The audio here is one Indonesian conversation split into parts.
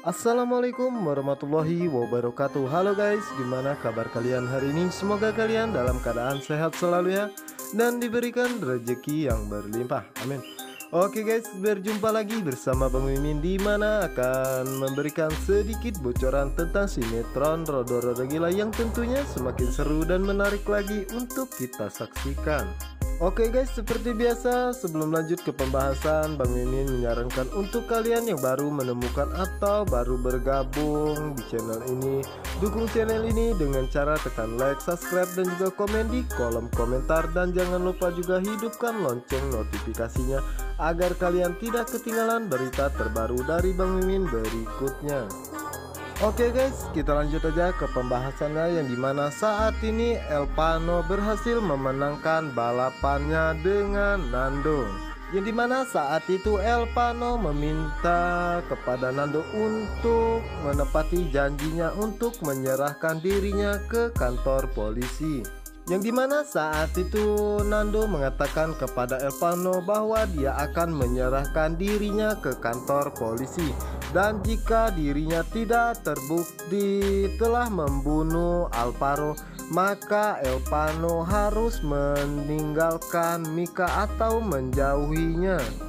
Assalamualaikum warahmatullahi wabarakatuh. Halo guys, gimana kabar kalian hari ini? Semoga kalian dalam keadaan sehat selalu ya, dan diberikan rezeki yang berlimpah, amin. Oke guys, berjumpa lagi bersama Bang Mimin, di mana akan memberikan sedikit bocoran tentang sinetron Rodo-Rodo Gila yang tentunya semakin seru dan menarik lagi untuk kita saksikan. Oke guys, seperti biasa sebelum lanjut ke pembahasan, Bang Mimin menyarankan untuk kalian yang baru menemukan atau baru bergabung di channel ini, dukung channel ini dengan cara tekan like, subscribe, dan juga komen di kolom komentar. Dan jangan lupa juga hidupkan lonceng notifikasinya agar kalian tidak ketinggalan berita terbaru dari Bang Mimin berikutnya. Oke guys, kita lanjut aja ke pembahasannya, yang dimana saat ini Elpano berhasil memenangkan balapannya dengan Nando. Yang dimana saat itu Elpano meminta kepada Nando untuk menepati janjinya untuk menyerahkan dirinya ke kantor polisi. Yang dimana saat itu Nando mengatakan kepada Elpano bahwa dia akan menyerahkan dirinya ke kantor polisi, dan jika dirinya tidak terbukti telah membunuh Alvaro, maka Elpano harus meninggalkan Mika atau menjauhinya.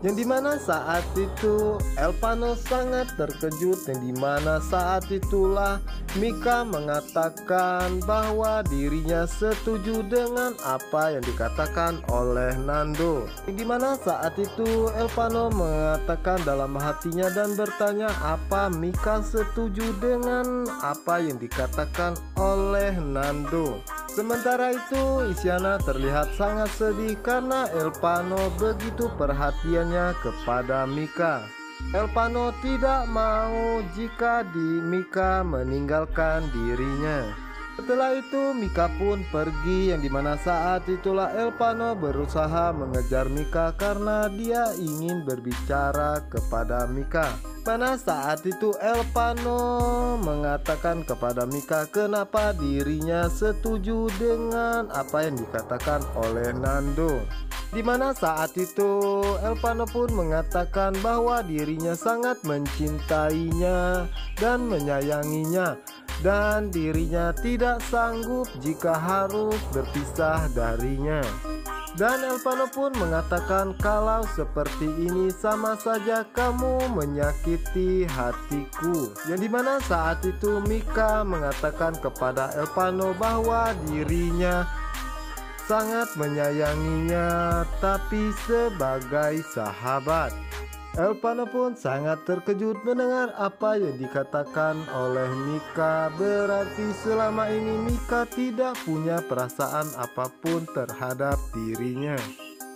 Yang dimana saat itu Elpano sangat terkejut, yang dimana saat itulah Mika mengatakan bahwa dirinya setuju dengan apa yang dikatakan oleh Nando. Yang dimana saat itu Elpano mengatakan dalam hatinya dan bertanya apa Mika setuju dengan apa yang dikatakan oleh Nando. Sementara itu Isyana terlihat sangat sedih karena Elpano begitu perhatiannya kepada Mika. Elpano tidak mau jika Mika meninggalkan dirinya. Setelah itu Mika pun pergi, yang dimana saat itulah Elpano berusaha mengejar Mika karena dia ingin berbicara kepada Mika. Pada saat itu Elpano mengatakan kepada Mika kenapa dirinya setuju dengan apa yang dikatakan oleh Nando. Dimana saat itu Elpano pun mengatakan bahwa dirinya sangat mencintainya dan menyayanginya, dan dirinya tidak sanggup jika harus berpisah darinya. Dan Elpano pun mengatakan kalau seperti ini sama saja kamu menyakiti hatiku. Yang dimana saat itu Mika mengatakan kepada Elpano bahwa dirinya sangat menyayanginya tapi sebagai sahabat. Elpano pun sangat terkejut mendengar apa yang dikatakan oleh Mika. Berarti selama ini Mika tidak punya perasaan apapun terhadap dirinya.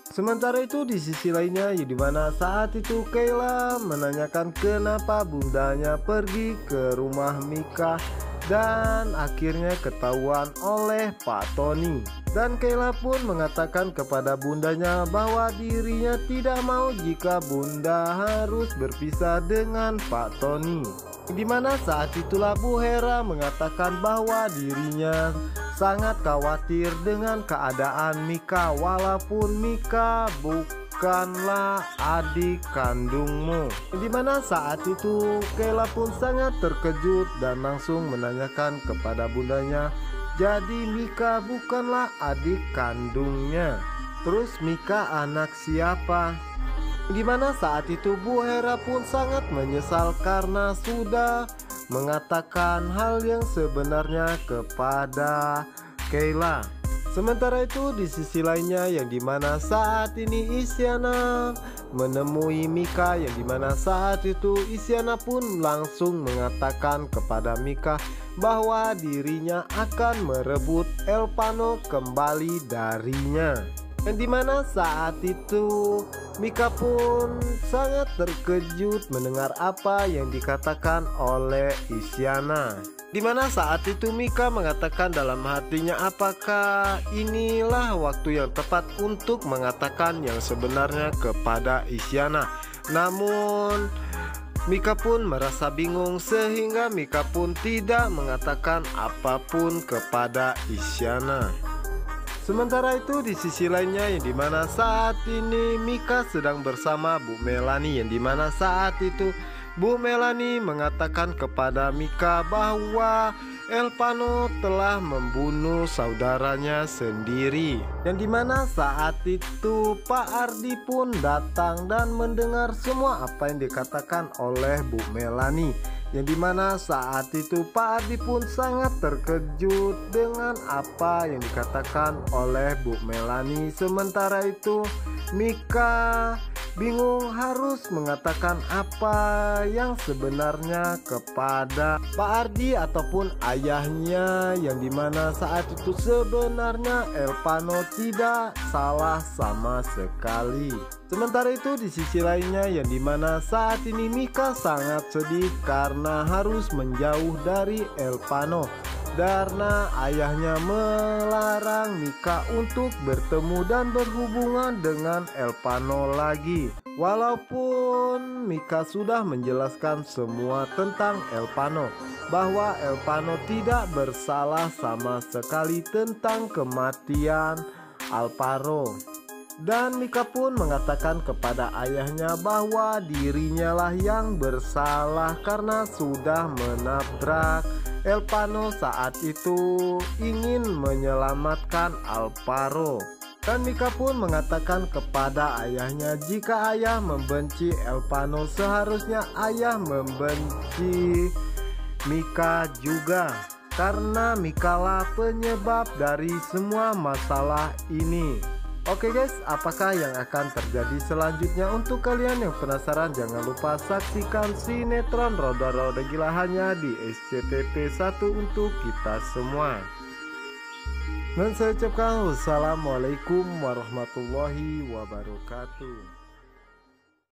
Sementara itu di sisi lainnya, yang dimana saat itu Kayla menanyakan kenapa bundanya pergi ke rumah Mika, dan akhirnya ketahuan oleh Pak Tony. Dan Kayla pun mengatakan kepada bundanya bahwa dirinya tidak mau jika bunda harus berpisah dengan Pak Tony. Dimana saat itulah Bu Hera mengatakan bahwa dirinya sangat khawatir dengan keadaan Mika, walaupun Mika bukanlah adik kandungmu. Dimana saat itu Kayla pun sangat terkejut dan langsung menanyakan kepada bundanya, jadi Mika bukanlah adik kandungnya. Terus Mika anak siapa? Dimana saat itu Bu Hera pun sangat menyesal karena sudah mengatakan hal yang sebenarnya kepada Kayla. Sementara itu di sisi lainnya, yang dimana saat ini Isyana menemui Mika, yang dimana saat itu Isyana pun langsung mengatakan kepada Mika bahwa dirinya akan merebut Elpano kembali darinya. Yang dimana saat itu Mika pun sangat terkejut mendengar apa yang dikatakan oleh Isyana. Dimana saat itu Mika mengatakan dalam hatinya apakah inilah waktu yang tepat untuk mengatakan yang sebenarnya kepada Isyana. Namun Mika pun merasa bingung sehingga Mika pun tidak mengatakan apapun kepada Isyana. Sementara itu di sisi lainnya, yang dimana saat ini Mika sedang bersama Bu Melani, yang dimana saat itu Bu Melanie mengatakan kepada Mika bahwa Elpano telah membunuh saudaranya sendiri. Yang dimana saat itu Pak Ardi pun datang dan mendengar semua apa yang dikatakan oleh Bu Melanie. Yang dimana saat itu Pak Ardi pun sangat terkejut dengan apa yang dikatakan oleh Bu Melanie. Sementara itu Mika bingung harus mengatakan apa yang sebenarnya kepada Pak Ardi ataupun ayahnya, yang dimana saat itu sebenarnya Elpano tidak salah sama sekali. Sementara itu di sisi lainnya, yang dimana saat ini Mika sangat sedih karena harus menjauh dari Elpano karena ayahnya melarang Mika untuk bertemu dan berhubungan dengan Elpano lagi. Walaupun Mika sudah menjelaskan semua tentang Elpano, bahwa Elpano tidak bersalah sama sekali tentang kematian Alvaro. Dan Mika pun mengatakan kepada ayahnya bahwa dirinya lah yang bersalah karena sudah menabrak Elpano saat itu ingin menyelamatkan Alvaro. Dan Mika pun mengatakan kepada ayahnya jika ayah membenci Elpano, seharusnya ayah membenci Mika juga, karena Mika lah penyebab dari semua masalah ini. Oke guys, apakah yang akan terjadi selanjutnya? Untuk kalian yang penasaran, jangan lupa saksikan sinetron Roda-Roda Gila hanya di SCTV 1 untuk kita semua. Dan saya ucapkan wassalamualaikum warahmatullahi wabarakatuh.